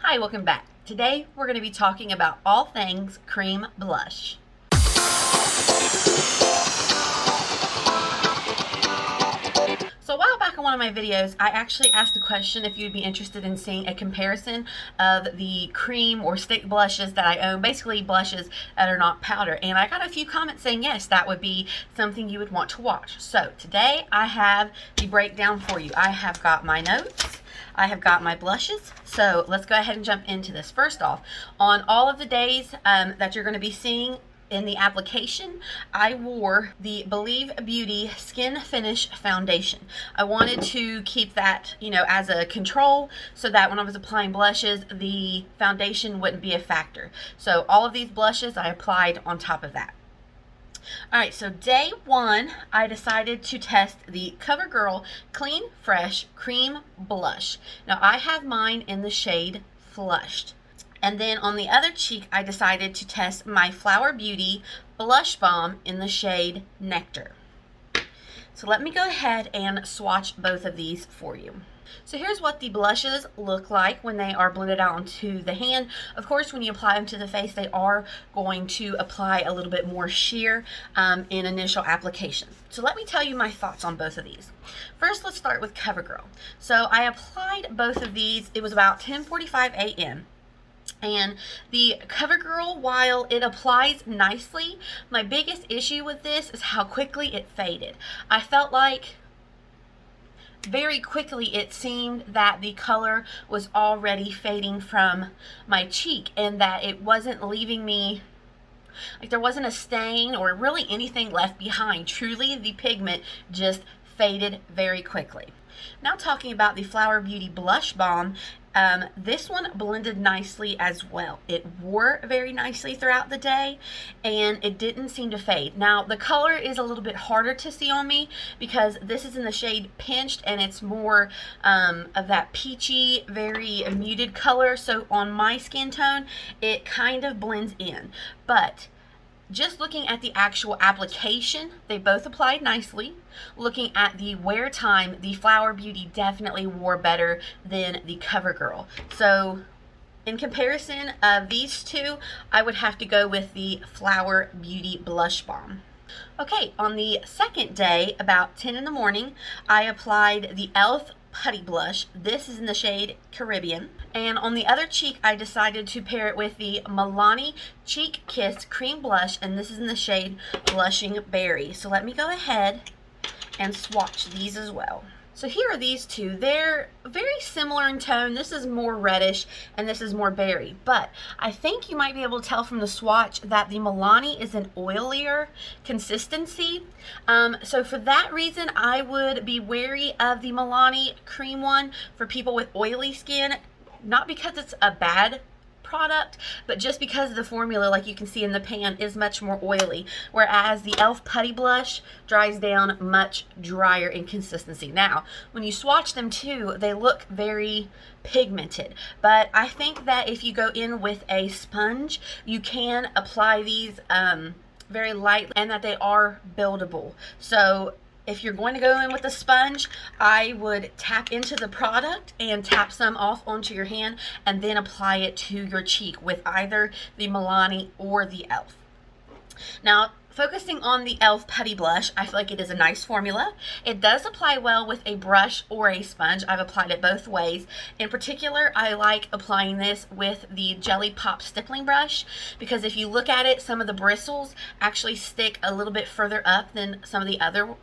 Hi, welcome back. Today we're going to be talking about all things cream blush. So a while back on one of my videos, I actually asked the question if you'd be interested in seeing a comparison of the cream or stick blushes that I own, basically blushes that are not powder. And I got a few comments saying yes, that would be something you would want to watch. So today I have the breakdown for you. I have got my notes. I have got my blushes, so let's go ahead and jump into this. First off, on all of the days that you're going to be seeing in the application, I wore the Believe Beauty Skin Finish Foundation. I wanted to keep that, as a control so that when I was applying blushes, the foundation wouldn't be a factor. So all of these blushes I applied on top of that. Alright, so day one, I decided to test the Covergirl Clean Fresh Cream Blush. Now, I have mine in the shade Flushed. And then on the other cheek, I decided to test my Flower Beauty Blush Balm in the shade Nectar. So let me go ahead and swatch both of these for you. So here's what the blushes look like when they are blended out onto the hand. Of course, when you apply them to the face, they are going to apply a little bit more sheer in initial application. So let me tell you my thoughts on both of these. First, let's start with CoverGirl. So I applied both of these. It was about 10:45 a.m. And the CoverGirl, while it applies nicely, my biggest issue with this is how quickly it faded. I felt like very quickly it seemed that the color was already fading from my cheek and that it wasn't leaving me, like there wasn't a stain or really anything left behind. Truly, the pigment just faded very quickly. Now talking about the Flower Beauty Blush Balm, this one blended nicely as well. It wore very nicely throughout the day and it didn't seem to fade. Now the color is a little bit harder to see on me because this is in the shade Pinched and it's more of that peachy, very muted color. So on my skin tone, it kind of blends in. But just looking at the actual application, they both applied nicely. Looking at the wear time, the Flower Beauty definitely wore better than the CoverGirl. So in comparison of these two, I would have to go with the Flower Beauty Blush Balm. Okay, on the second day, about 10 in the morning, I applied the e.l.f. Putty Blush. This is in the shade Caribbean. And on the other cheek, I decided to pair it with the Milani Cheek Kiss Cream Blush, and this is in the shade Blushing Berry. So let me go ahead and swatch these as well. So here are these two. They're very similar in tone. This is more reddish and this is more berry. But I think you might be able to tell from the swatch that the Milani is an oilier consistency. So for that reason, I would be wary of the Milani cream one for people with oily skin. Not because it's a bad product, but just because the formula, like you can see in the pan, is much more oily, whereas the e.l.f. Putty Blush dries down much drier in consistency. Now, when you swatch them too, they look very pigmented, but I think that if you go in with a sponge, you can apply these very lightly and that they are buildable. So if you're going to go in with a sponge, I would tap into the product and tap some off onto your hand and then apply it to your cheek with either the Milani or the e.l.f. Now, focusing on the e.l.f. Putty Blush, I feel like it is a nice formula. It does apply well with a brush or a sponge. I've applied it both ways. In particular, I like applying this with the Jelly Pop stippling brush because if you look at it, some of the bristles actually stick a little bit further up than some of the other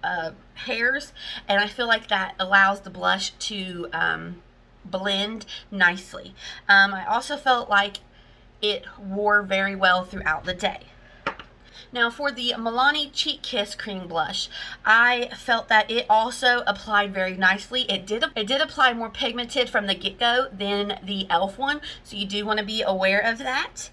hairs, and I feel like that allows the blush to blend nicely. I also felt like it wore very well throughout the day. Now for the Milani Cheek Kiss Cream Blush, I felt that it also applied very nicely. It did apply more pigmented from the get-go than the e.l.f. one, so you do want to be aware of that.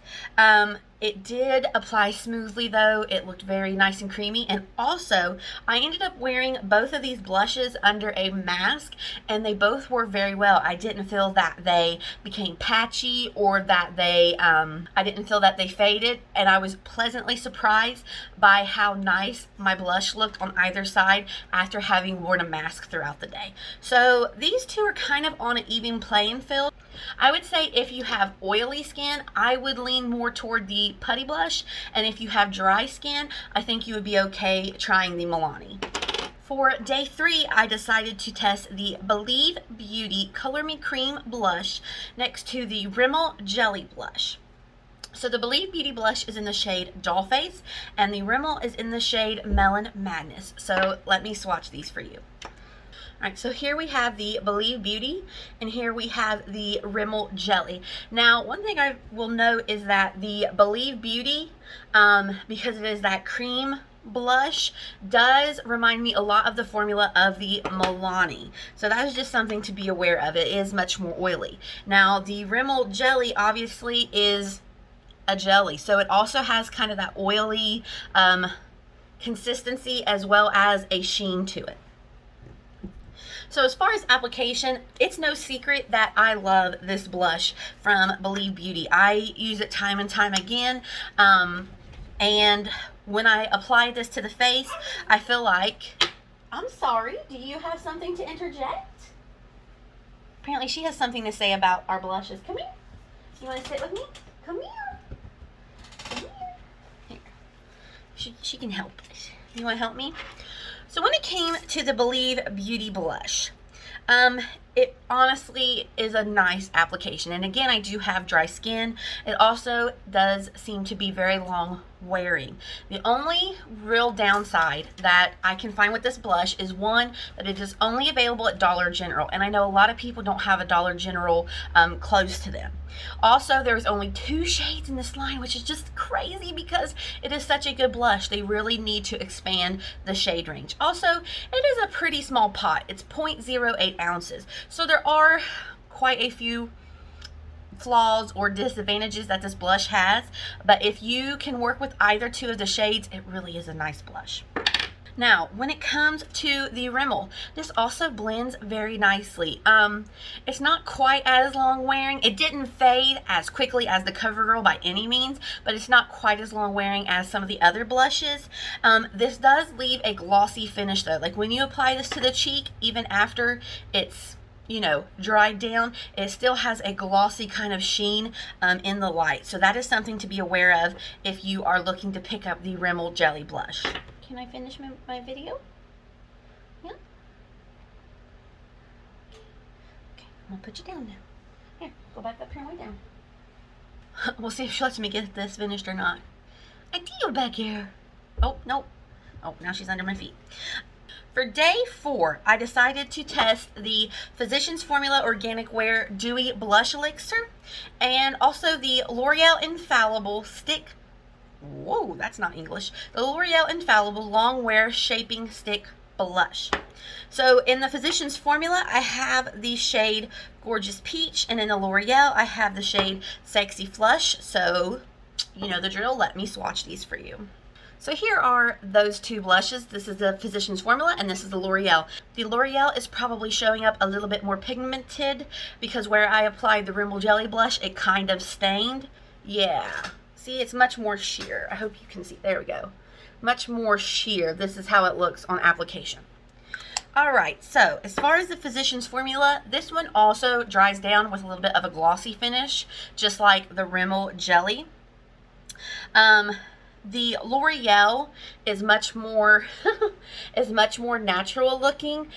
It did apply smoothly though. It looked very nice and creamy. And also, I ended up wearing both of these blushes under a mask and they both wore very well. I didn't feel that they became patchy or that they, I didn't feel that they faded. And I was pleasantly surprised by how nice my blush looked on either side after having worn a mask throughout the day. So these two are kind of on an even playing field. I would say if you have oily skin, I would lean more toward the Putty Blush, and if you have dry skin, I think you would be okay trying the Milani. For day 3, I decided to test the Believe Beauty Color Me Cream Blush next to the Rimmel Jelly Blush. So the Believe Beauty blush is in the shade Dollface, and the Rimmel is in the shade Melon Madness. So let me swatch these for you. Alright, so here we have the Believe Beauty, and here we have the Rimmel Jelly. Now, one thing I will note is that the Believe Beauty, because it is that cream blush, does remind me a lot of the formula of the Milani. So that is just something to be aware of. It is much more oily. Now, the Rimmel Jelly obviously is a jelly, so it also has kind of that oily consistency as well as a sheen to it. So as far as application, it's no secret that I love this blush from Believe Beauty. I use it time and time again, and when I apply this to the face, I feel like, I'm sorry, do you have something to interject? Apparently she has something to say about our blushes. Come here. You want to sit with me? Come here. Come here. Here. She can help. You want to help me? So when it came to the Believe Beauty blush, it honestly is a nice application. And again, I do have dry skin. It also does seem to be very long wearing. The only real downside that I can find with this blush is, one, that it is only available at Dollar General. And I know a lot of people don't have a Dollar General close to them. Also, there's only 2 shades in this line, which is just crazy because it is such a good blush. They really need to expand the shade range. Also, it is a pretty small pot. It's 0.08 ounces. So there are quite a few flaws or disadvantages that this blush has, but if you can work with either 2 of the shades, it really is a nice blush. Now, when it comes to the Rimmel, this also blends very nicely. It's not quite as long wearing. It didn't fade as quickly as the Covergirl by any means, but it's not quite as long wearing as some of the other blushes. This does leave a glossy finish though. Like when you apply this to the cheek, even after it's, you know, dried down, it still has a glossy kind of sheen in the light. So that is something to be aware of if you are looking to pick up the Rimmel Jelly Blush. Can I finish my video? Yeah? Okay, I'm gonna put you down now. Here, go back up here and way down. We'll see if she lets me get this finished or not. I do back here. Oh, no. Oh, now she's under my feet. For day 4, I decided to test the Physicians Formula Organic Wear Dewy Blush Elixir and also the L'Oreal Infallible Stick. Whoa, that's not English. The L'Oreal Infallible Longwear Shaping Stick Blush. So in the Physicians Formula, I have the shade Gorgeous Peach, and in the L'Oreal, I have the shade Sexy Flush. So, you know the drill. Let me swatch these for you. So here are those 2 blushes. This is the Physicians Formula, and this is the L'Oreal. The L'Oreal is probably showing up a little bit more pigmented because where I applied the Rimmel Jelly Blush, it kind of stained. Yeah. See, it's much more sheer. I hope you can see. There we go. Much more sheer. This is how it looks on application. Alright, so as far as the Physicians Formula, this one also dries down with a little bit of a glossy finish, just like the Rimmel Jelly. The L'Oreal is much more natural looking.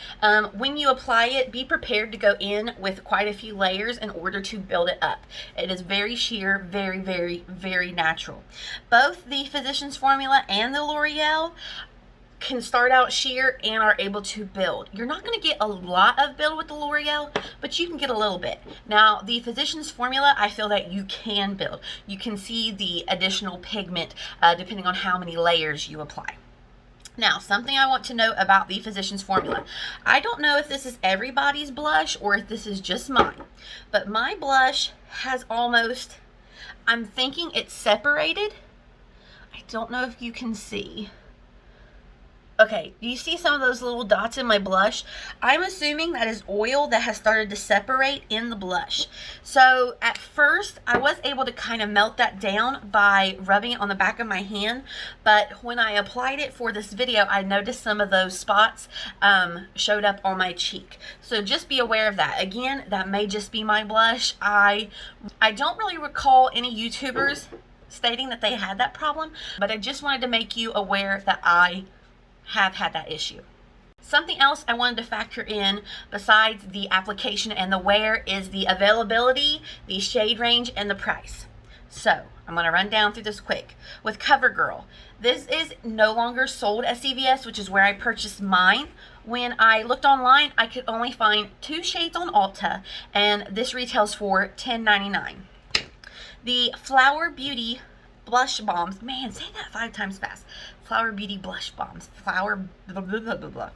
When you apply it, be prepared to go in with quite a few layers in order to build it up. It is very sheer, very, very, very natural. Both the Physicians Formula and the L'Oreal can start out sheer and are able to build. You're not going to get a lot of build with the L'Oreal, but you can get a little bit. Now, the Physicians Formula, I feel that you can build. You can see the additional pigment depending on how many layers you apply. Now, something I want to note about the Physicians Formula. I don't know if this is everybody's blush or if this is just mine, but my blush has almost, I'm thinking it's separated. I don't know if you can see. Okay, do you see some of those little dots in my blush? I'm assuming that is oil that has started to separate in the blush. So at first, I was able to kind of melt that down by rubbing it on the back of my hand, but when I applied it for this video, I noticed some of those spots showed up on my cheek. So just be aware of that. Again, that may just be my blush. I don't really recall any YouTubers stating that they had that problem, but I just wanted to make you aware that I have had that issue. Something else I wanted to factor in besides the application and the wear is the availability, the shade range, and the price. So I'm going to run down through this quick. With Covergirl, this is no longer sold at CVS, which is where I purchased mine. When I looked online, I could only find 2 shades on Ulta, and this retails for $10.99. The Flower Beauty Blush Balms. Man, say that 5 times fast. Flower Beauty Blush Balms. Flower blah, blah, blah, blah, blah.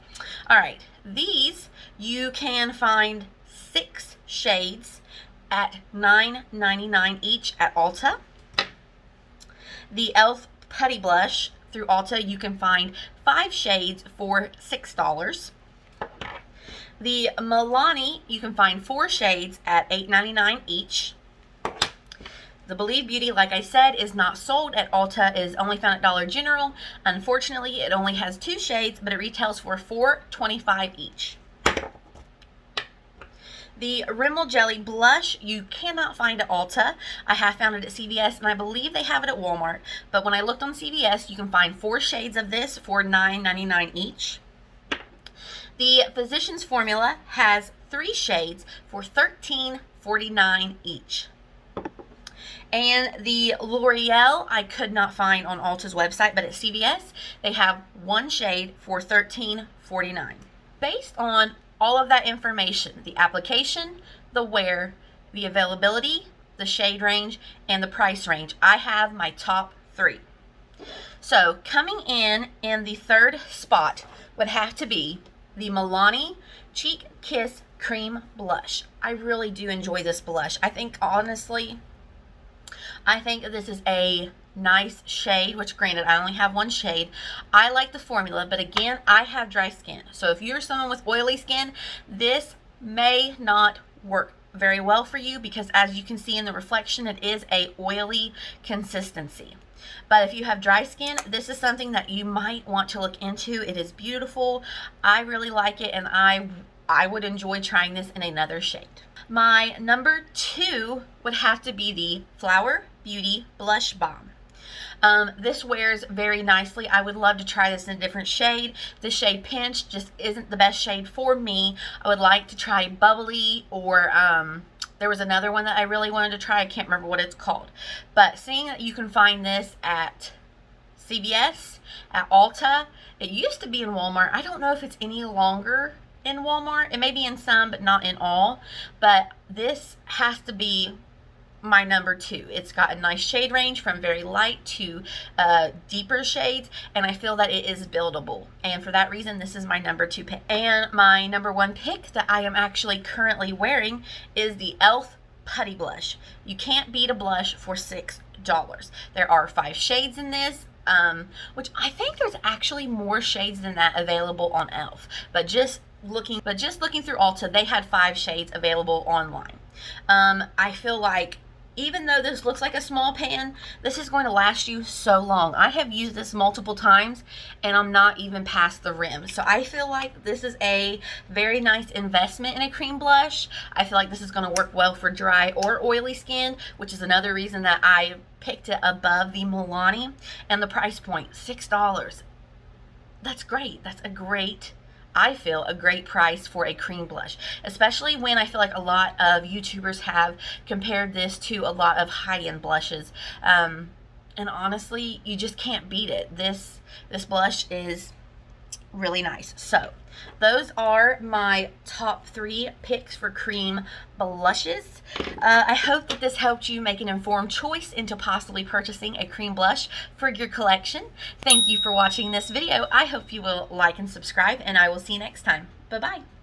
All right. These, you can find 6 shades at $9.99 each at Ulta. The e.l.f. Putty Blush through Ulta, you can find 5 shades for $6. The Milani, you can find 4 shades at $8.99 each. The Believe Beauty, like I said, is not sold at Ulta. It is only found at Dollar General. Unfortunately, it only has 2 shades, but it retails for $4.25 each. The Rimmel Jelly Blush, you cannot find at Ulta. I have found it at CVS, and I believe they have it at Walmart. But when I looked on CVS, you can find 4 shades of this for $9.99 each. The Physicians formula has 3 shades for $13.49 each. And the L'Oreal, I could not find on Ulta's website, but at CVS, they have 1 shade for $13.49. Based on all of that information, the application, the wear, the availability, the shade range, and the price range, I have my top 3. So coming in the 3rd spot would have to be the Milani Cheek Kiss Cream Blush. I really do enjoy this blush. I think, honestly, this is a nice shade, which granted, I only have 1 shade. I like the formula, but again, I have dry skin. So if you're someone with oily skin, this may not work very well for you because as you can see in the reflection, it is a oily consistency. But if you have dry skin, this is something that you might want to look into. It is beautiful. I really like it, and I would enjoy trying this in another shade. My number 2 would have to be the Flower Beauty Blush Balm. This wears very nicely. I would love to try this in a different shade. The shade Pinch just isn't the best shade for me. I would like to try Bubbly, or there was another one that I really wanted to try. I can't remember what it's called. But seeing that you can find this at CVS, at Ulta, it used to be in Walmart. I don't know if it's any longer in Walmart. It may be in some, but not in all. But this has to be my number 2. It's got a nice shade range from very light to deeper shades, and I feel that it is buildable. And for that reason, this is my number 2 pick. And my number 1 pick that I am actually currently wearing is the e.l.f. Putty Blush. You can't beat a blush for $6. There are 5 shades in this. Which I think there's actually more shades than that available on e.l.f. But just looking through Ulta, they had 5 shades available online. I feel like even though this looks like a small pan, this is going to last you so long. I have used this multiple times and I'm not even past the rim. So I feel like this is a very nice investment in a cream blush. I feel like this is going to work well for dry or oily skin, which is another reason that I picked it above the Milani. And the price point, $6. That's great. That's a great, I feel, a great price for a cream blush, especially when I feel like a lot of YouTubers have compared this to a lot of high-end blushes. And honestly, you just can't beat it. This blush is really nice. So those are my top 3 picks for cream blushes. I hope that this helped you make an informed choice into possibly purchasing a cream blush for your collection. Thank you for watching this video. I hope you will like and subscribe, and I will see you next time. Bye-bye.